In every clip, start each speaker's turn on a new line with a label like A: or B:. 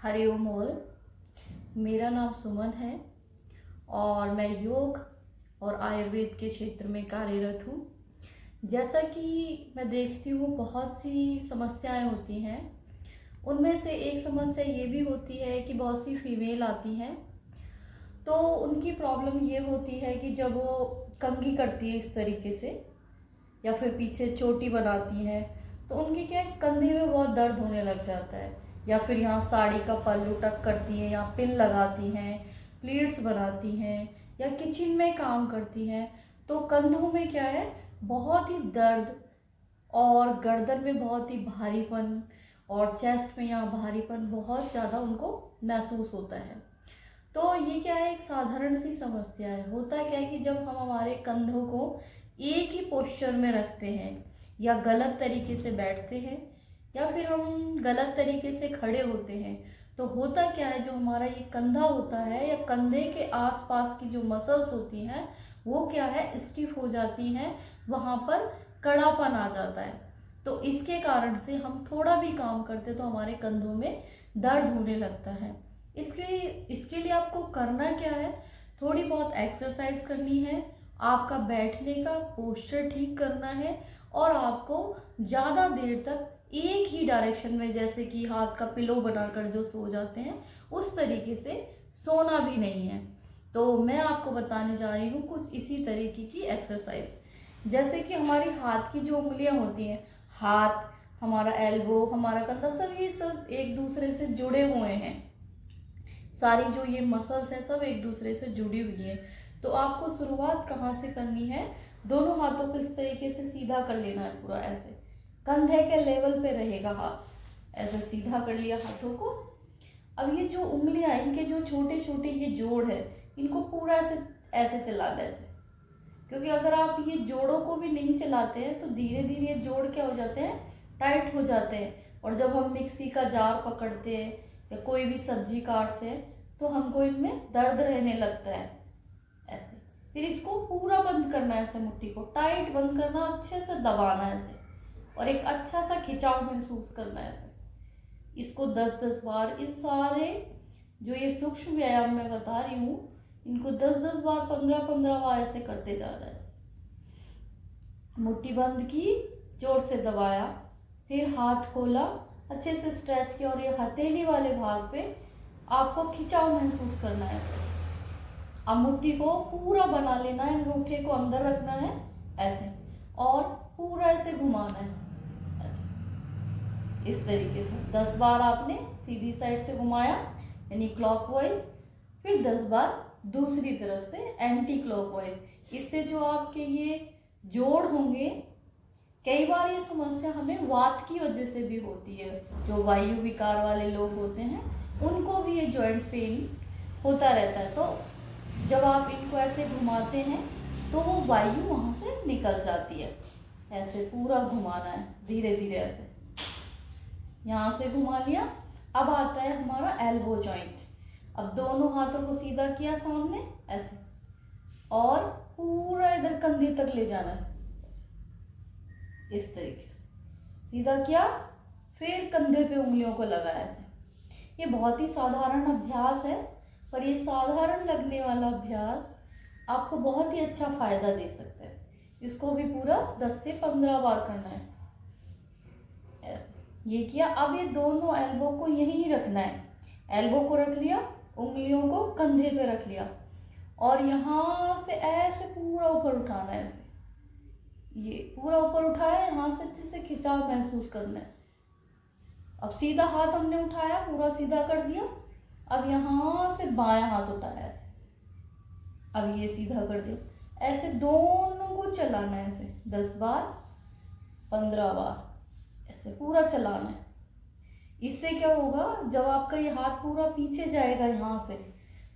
A: Hariom all. मेरा नाम सुमन है और मैं योग और आयुर्वेद के क्षेत्र में कार्यरत हूँ। जैसा कि मैं देखती हूँ बहुत सी समस्याएं होती हैं, उनमें से एक समस्या ये भी होती है कि बहुत सी फीमेल आती हैं तो उनकी प्रॉब्लम ये होती है कि जब वो कंघी करती है इस तरीके से या फिर पीछे चोटी बनाती हैं तो उनके क्या है, कंधे में बहुत दर्द होने लग जाता है, या फिर यहाँ साड़ी का पल्लू टक करती हैं, यहाँ पिन लगाती हैं, प्लीट्स बनाती हैं या किचन में काम करती हैं तो कंधों में क्या है, बहुत ही दर्द और गर्दन में बहुत ही भारीपन और चेस्ट में यहाँ भारीपन बहुत ज़्यादा उनको महसूस होता है। तो ये क्या है, एक साधारण सी समस्या है। होता क्या है कि जब हम हमारे कंधों को एक ही पोस्चर में रखते हैं या गलत तरीके से बैठते हैं या फिर हम गलत तरीके से खड़े होते हैं तो होता क्या है, जो हमारा ये कंधा होता है या कंधे के आसपास की जो मसल्स होती हैं वो क्या है, स्टिफ हो जाती हैं, वहाँ पर कड़ापन आ जाता है। तो इसके कारण से हम थोड़ा भी काम करते तो हमारे कंधों में दर्द होने लगता है। इसके लिए आपको करना क्या है, थोड़ी बहुत एक्सरसाइज करनी है, आपका बैठने का पोस्चर ठीक करना है और आपको ज़्यादा देर तक एक ही डायरेक्शन में, जैसे कि हाथ का पिलो बनाकर जो सो जाते हैं उस तरीके से सोना भी नहीं है। तो मैं आपको बताने जा रही हूँ कुछ इसी तरीके की एक्सरसाइज। जैसे कि हमारी हाथ की जो उंगलियां होती हैं, हाथ, हमारा एल्बो, हमारा कंधा, सब ये सब एक दूसरे से जुड़े हुए हैं। सारी जो ये मसल्स हैं सब एक दूसरे से जुड़ी हुई हैं। तो आपको शुरुआत कहाँ से करनी है, दोनों हाथों को इस तरीके से सीधा कर लेना है, पूरा ऐसे कंधे के लेवल पे रहेगा हाथ, ऐसे सीधा कर लिया हाथों को। अब ये जो उंगलियां, इनके जो छोटे छोटे ये जोड़ है, इनको पूरा ऐसे ऐसे चलाना है ऐसे, क्योंकि अगर आप ये जोड़ों को भी नहीं चलाते हैं तो धीरे धीरे ये जोड़ क्या हो जाते हैं, टाइट हो जाते हैं। और जब हम मिक्सी का जार पकड़ते हैं या कोई भी सब्जी काटते हैं तो हमको इनमें दर्द रहने लगता है ऐसे। फिर इसको पूरा बंद करना है, ऐसे मुट्ठी को टाइट बंद करना, अच्छे से दबाना है ऐसे, और एक अच्छा सा खिंचाव महसूस करना है ऐसे। इसको 10-10 बार, इस सारे जो ये सूक्ष्म व्यायाम मैं बता रही हूँ इनको 10-10 बार, 15-15 बार ऐसे करते जाना है। मुट्ठी बंद की, जोर से दबाया, फिर हाथ खोला, अच्छे से स्ट्रेच किया और ये हथेली वाले भाग पे आपको खिंचाव महसूस करना है ऐसे। अब मुट्ठी को पूरा बना लेना है, अंगूठे को अंदर रखना है ऐसे और पूरा ऐसे घुमाना है ऐसे। इस तरीके से 10 बार आपने सीधी साइड से घुमाया यानी क्लॉकवाइज, फिर 10 बार दूसरी तरफ से एंटी क्लॉकवाइज। इससे जो आपके ये जोड़ होंगे, कई बार ये समस्या हमें वात की वजह से भी होती है, जो वायु विकार वाले लोग होते हैं उनको भी ये जॉइंट पेन होता रहता है। तो जब आप इनको ऐसे घुमाते हैं तो वो वायु वहाँ से निकल जाती है। ऐसे पूरा घुमाना है धीरे धीरे ऐसे, यहाँ से घुमा लिया। अब आता है हमारा एल्बो जॉइंट। अब दोनों हाथों को सीधा किया सामने ऐसे और पूरा इधर कंधे तक ले जाना है इस तरीके से, सीधा किया, फिर कंधे पे उंगलियों को लगाया ऐसे। ये बहुत ही साधारण अभ्यास है, पर ये साधारण लगने वाला अभ्यास आपको बहुत ही अच्छा फायदा दे सकता है। इसको भी पूरा 10 से 15 बार करना है ऐसे। ये किया, अब ये दोनों एल्बो को यहीं रखना है, एल्बो को रख लिया, उंगलियों को कंधे पे रख लिया और यहाँ से ऐसे पूरा ऊपर उठाना है ऐसे। ये पूरा ऊपर उठाया, यहाँ से अच्छे से खिंचाव महसूस करना है। अब सीधा हाथ हमने उठाया, पूरा सीधा कर दिया। अब यहाँ से बायां हाथ उठाया ऐसे, अब ये सीधा कर दिया ऐसे। दोनों को चलाना है ऐसे 10 बार, 15 बार ऐसे पूरा चलाना है। इससे क्या होगा, जब आपका ये हाथ पूरा पीछे जाएगा यहाँ से,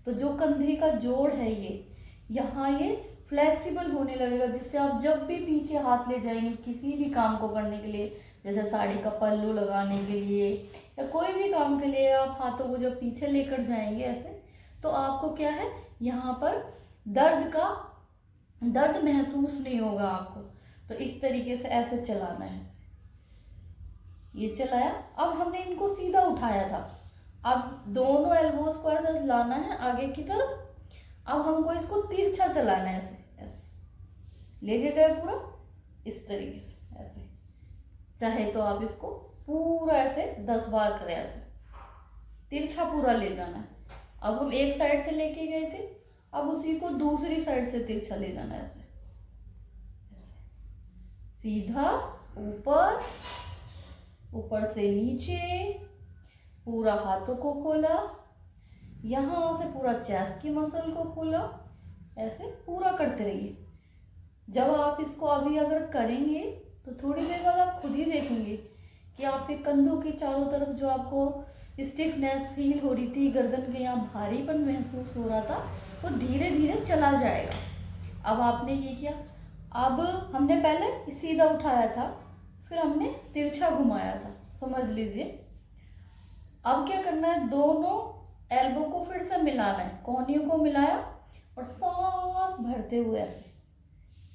A: तो जो कंधे का जोड़ है ये यहाँ ये फ्लेक्सिबल होने लगेगा, जिससे आप जब भी पीछे हाथ ले जाएंगे किसी भी काम को करने के लिए, जैसे साड़ी का पल्लू लगाने के लिए या कोई भी काम के लिए, आप हाथों को जब पीछे लेकर जाएंगे ऐसे, तो आपको क्या है, यहाँ पर दर्द महसूस नहीं होगा आपको। तो इस तरीके से ऐसे चलाना है, ये चलाया। अब हमने इनको सीधा उठाया था अब दोनों एल्बोज को ऐसे लाना है आगे की तरफ। अब हमको इसको तिरछा चलाना है, ऐसे ऐसे लेके गए पूरा इस तरीके से ऐसे। चाहे तो आप इसको पूरा ऐसे 10 बार करें, ऐसे तिरछा पूरा ले जाना है। अब हम एक साइड से लेके गए थे, अब उसी को दूसरी साइड से तिरछा ले जाना है, ऐसे ऐसे सीधा ऊपर, ऊपर से नीचे, पूरा हाथों को खोला, यहाँ से पूरा चेस्ट की मसल को खोला, ऐसे पूरा करते रहिए। जब आप इसको अभी अगर करेंगे तो थोड़ी देर बाद आप खुद ही देखेंगे कि आपके कंधों के चारों तरफ जो आपको स्टिफनेस फील हो रही थी, गर्दन के यहाँ भारीपन महसूस हो रहा था, वो धीरे धीरे चला जाएगा। अब आपने ये किया, अब हमने पहले सीधा उठाया था, फिर हमने तिरछा घुमाया था, समझ लीजिए। अब क्या करना है, दोनों एल्बो को फिर से मिलाना है, कोहनियों को मिलाया और सांस भरते हुए ऐसे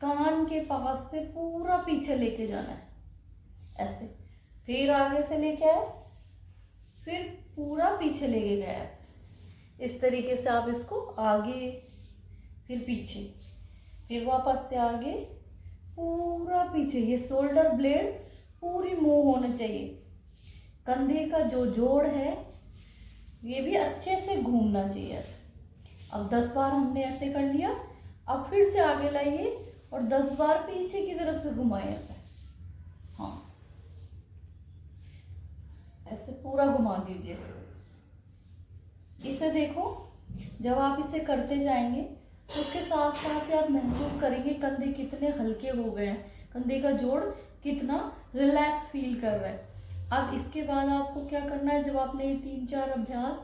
A: कान के पास से पूरा पीछे लेके जाना है, ऐसे। फिर आगे से लेके आए, फिर पूरा पीछे लेके गए, ऐसे। इस तरीके से आप इसको आगे, फिर पीछे, फिर वापस से आगे, पूरा पीछे। ये शोल्डर ब्लेड पूरी मूव होने चाहिए। कंधे का जो जोड़ है ये भी अच्छे से घूमना चाहिए ऐसे। अब 10 बार हमने ऐसे कर लिया। अब फिर से आगे लाइए और 10 बार पीछे की तरफ से घुमाइए ऐसे। हाँ, ऐसे पूरा घुमा दीजिए। इसे देखो, जब आप इसे करते जाएंगे तो उसके साथ साथ ही आप महसूस करेंगे कंधे कितने हल्के हो गए हैं, कंधे का जोड़ कितना रिलैक्स फील कर रहा है। अब इसके बाद आपको क्या करना है, जब आपने ये 3-4 अभ्यास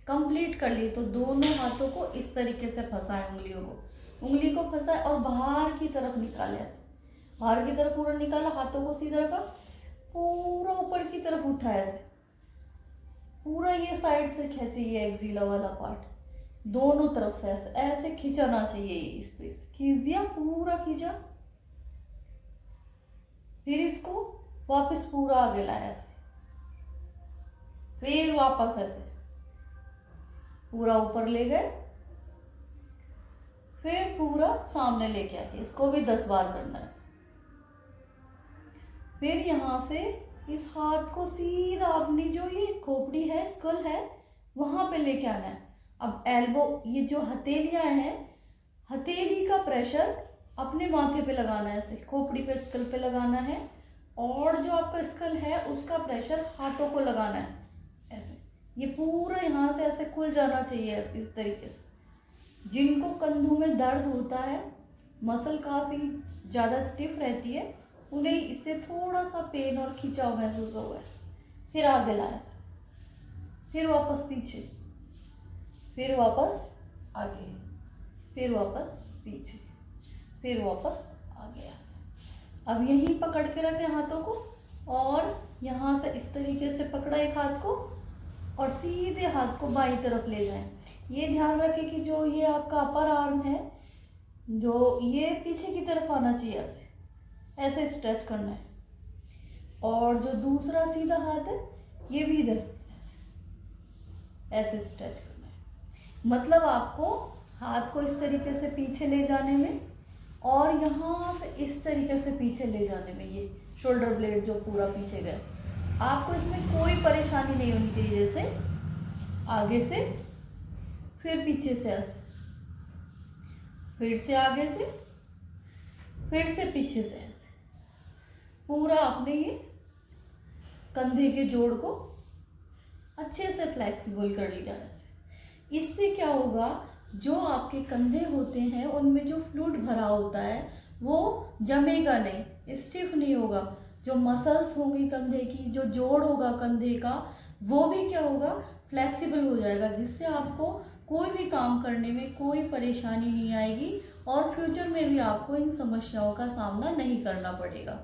A: कंप्लीट कर लिए तो दोनों हाथों को इस तरीके से फंसाएं, उंगली को फंसाएं और बाहर की तरफ निकाले, ऐसे बाहर की तरफ पूरा निकाला, हाथों को सीधा रखा, पूरा ऊपर की तरफ उठाया, ऐसे पूरा ये साइड से खींचे, ये एक्सिला वाला पार्ट दोनों तरफ से ऐसे ऐसे खिंचाना चाहिए। इस तरह से खींच दिया, पूरा खींचा, फिर इसको वापस पूरा आगे लाया, ऐसे फिर वापस ऐसे पूरा ऊपर ले गए, फिर पूरा सामने लेके आए। इसको भी 10 बार करना है। फिर यहाँ से इस हाथ को सीधा अपनी जो ये खोपड़ी है, स्कल है, वहां पे लेके आना है। अब एल्बो, ये जो हथेलियां हैं, हथेली का प्रेशर अपने माथे पे लगाना है, ऐसे खोपड़ी पे, स्कल पे लगाना है, और जो आपका स्कल है उसका प्रेशर हाथों को लगाना है, ऐसे। ये पूरा यहाँ से ऐसे खुल जाना चाहिए इस तरीके से। जिनको कंधों में दर्द होता है, मसल काफ़ी ज़्यादा स्टिफ रहती है, उन्हें इससे थोड़ा सा पेन और खिंचाव महसूस हुआ है। फिर आगे लाया, फिर वापस पीछे, फिर वापस आगे, फिर वापस पीछे, फिर वापस आगे। अब यहीं पकड़ के रखें हाथों को और यहाँ से इस तरीके से पकड़ा एक हाथ को और सीधे हाथ को बाईं तरफ ले जाएं। ये ध्यान रखें कि जो ये आपका अपर आर्म है, जो ये पीछे की तरफ आना चाहिए, ऐसे ऐसे स्ट्रेच करना है। और जो दूसरा सीधा हाथ है ये भी इधर ऐसे स्ट्रेच करना है। मतलब आपको हाथ को इस तरीके से पीछे ले जाने में और यहाँ से इस तरीके से पीछे ले जाने में, ये शोल्डर ब्लेड जो पूरा पीछे गए, आपको इसमें कोई परेशानी नहीं होनी चाहिए। जैसे आगे से, फिर पीछे से, ऐसे फिर से आगे से, फिर से पीछे से, ऐसे पूरा अपने ये कंधे के जोड़ को अच्छे से फ्लेक्सिबल कर लिया। ऐसे इससे क्या होगा, जो आपके कंधे होते हैं उनमें जो फ्लूइड भरा होता है वो जमेगा नहीं, स्टिफ नहीं होगा। जो मसल्स होंगी कंधे की, जो जोड़ होगा कंधे का, वो भी क्या होगा, फ्लेक्सिबल हो जाएगा, जिससे आपको कोई भी काम करने में कोई परेशानी नहीं आएगी और फ्यूचर में भी आपको इन समस्याओं का सामना नहीं करना पड़ेगा।